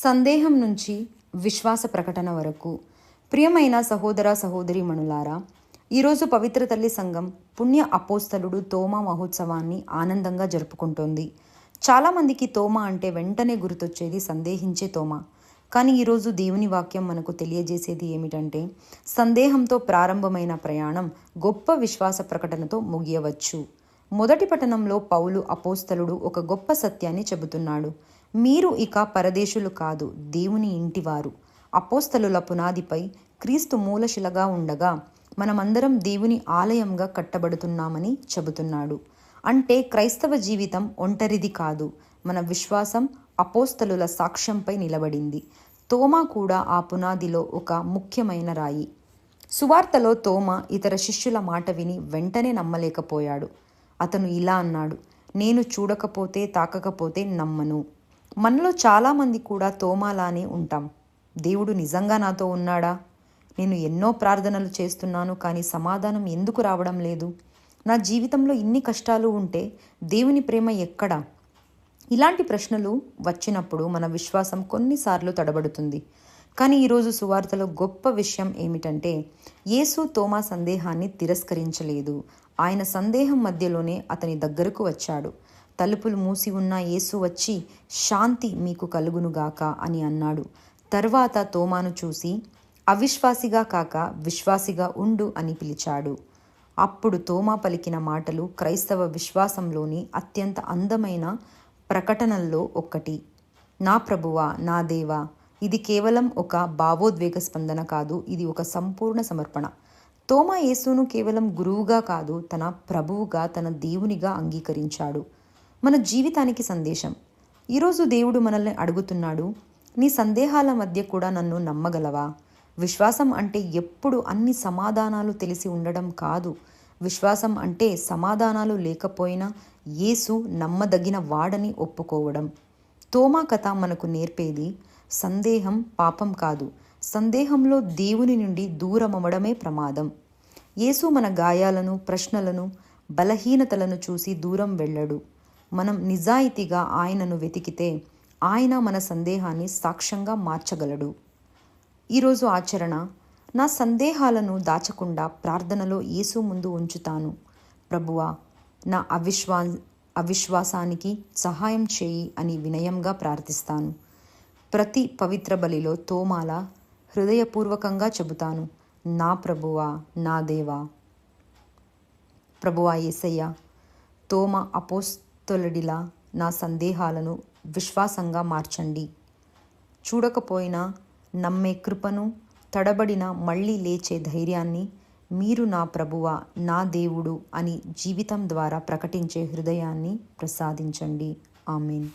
సందేహం నుంచి విశ్వాస ప్రకటన వరకు. ప్రియమైన సహోదర సహోదరీమణులారా, ఈరోజు పవిత్ర తల్లి సంఘం పుణ్య అపోస్తలుడు తోమా మహోత్సవాన్ని ఆనందంగా జరుపుకుంటోంది. చాలామందికి తోమా అంటే వెంటనే గుర్తొచ్చేది సందేహించే తోమా. కానీ ఈరోజు దేవుని వాక్యం మనకు తెలియజేసేది ఏమిటంటే, సందేహంతో ప్రారంభమైన ప్రయాణం గొప్ప విశ్వాస ప్రకటనతో ముగియవచ్చు. మొదటి పట్టణంలో పౌలు అపోస్తలుడు ఒక గొప్ప సత్యాన్ని చెబుతున్నాడు. మీరు ఇక పరదేశులు కాదు, దేవుని ఇంటివారు. అపోస్తలుల పునాదిపై క్రీస్తు మూలశిలగా ఉండగా మనమందరం దేవుని ఆలయంగా కట్టబడుతున్నామని చెబుతున్నాడు. అంటే క్రైస్తవ జీవితం ఒంటరిది కాదు. మన విశ్వాసం అపోస్తలుల సాక్ష్యంపై నిలబడింది. తోమా కూడా ఆ పునాదిలో ఒక ముఖ్యమైన రాయి. సువార్తలో తోమా ఇతర శిష్యుల మాట విని వెంటనే నమ్మలేకపోయాడు. అతను ఇలా అన్నాడు, నేను చూడకపోతే తాకకపోతే నమ్మను. మనలో చాలామంది కూడా తోమాలానే ఉంటాం. దేవుడు నిజంగా నాతో ఉన్నాడా? నేను ఎన్నో ప్రార్థనలు చేస్తున్నాను, కానీ సమాధానం ఎందుకు రావడం లేదు? నా జీవితంలో ఇన్ని కష్టాలు ఉంటే దేవుని ప్రేమ ఎక్కడా? ఇలాంటి ప్రశ్నలు వచ్చినప్పుడు మన విశ్వాసం కొన్నిసార్లు తడబడుతుంది. కానీ ఈరోజు సువార్తలో గొప్ప విషయం ఏమిటంటే, యేసు తోమా సందేహాన్ని తిరస్కరించలేదు. ఆయన సందేహం మధ్యలోనే అతని దగ్గరకు వచ్చాడు. తలుపులు మూసి ఉన్న యేసు వచ్చి, శాంతి మీకు కలుగునుగాక అని అన్నాడు. తర్వాత తోమాను చూసి, అవిశ్వాసిగా కాక విశ్వాసిగా ఉండు అని పిలిచాడు. అప్పుడు తోమా పలికిన మాటలు క్రైస్తవ విశ్వాసంలోని అత్యంత అందమైన ప్రకటనల్లో ఒక్కటి. నా ప్రభువా, నా దేవా. ఇది కేవలం ఒక భావోద్వేగ స్పందన కాదు, ఇది ఒక సంపూర్ణ సమర్పణ. తోమా యేసును కేవలం గురువుగా కాదు, తన ప్రభువుగా, తన దేవునిగా అంగీకరించాడు. మన జీవితానికి సందేశం. ఈరోజు దేవుడు మనల్ని అడుగుతున్నాడు, నీ సందేహాల మధ్య కూడా నన్ను నమ్మగలవా? విశ్వాసం అంటే ఎప్పుడు అన్ని సమాధానాలు తెలిసి ఉండడం కాదు. విశ్వాసం అంటే సమాధానాలు లేకపోయినా యేసు నమ్మదగిన వాడని ఒప్పుకోవడం. తోమా కథ మనకు నేర్పేది, సందేహం పాపం కాదు, సందేహంలో దేవుని నుండి దూరమవడమే ప్రమాదం. యేసు మన గాయాలను, ప్రశ్నలను, బలహీనతలను చూసి దూరం వెళ్ళడు. మనం నిజాయితీగా ఆయనను వెతికితే ఆయన మన సందేహాన్ని సాక్ష్యంగా మార్చగలడు. ఈరోజు ఆచరణ. నా సందేహాలను దాచకుండా ప్రార్థనలో యేసు ముందు ఉంచుతాను. ప్రభువా, నా అవిశ్వాసానికి సహాయం చేయి అని వినయంగా ప్రార్థిస్తాను. ప్రతి పవిత్ర బలిలో తోమాల హృదయపూర్వకంగా చెబుతాను, నా ప్రభువా, నా దేవా. ప్రభువా యేసయ్య, తోమా అపోస్తలుడిలా నా సందేహాలను విశ్వాసంగా మార్చండి. చూడకపోయినా నమ్మే కృపను, తడబడిన మళ్ళీ లేచే ధైర్యాన్ని, మీరు నా ప్రభువా, నా దేవుడు అని జీవితం ద్వారా ప్రకటించే హృదయాన్ని ప్రసాదించండి. ఆమేన్.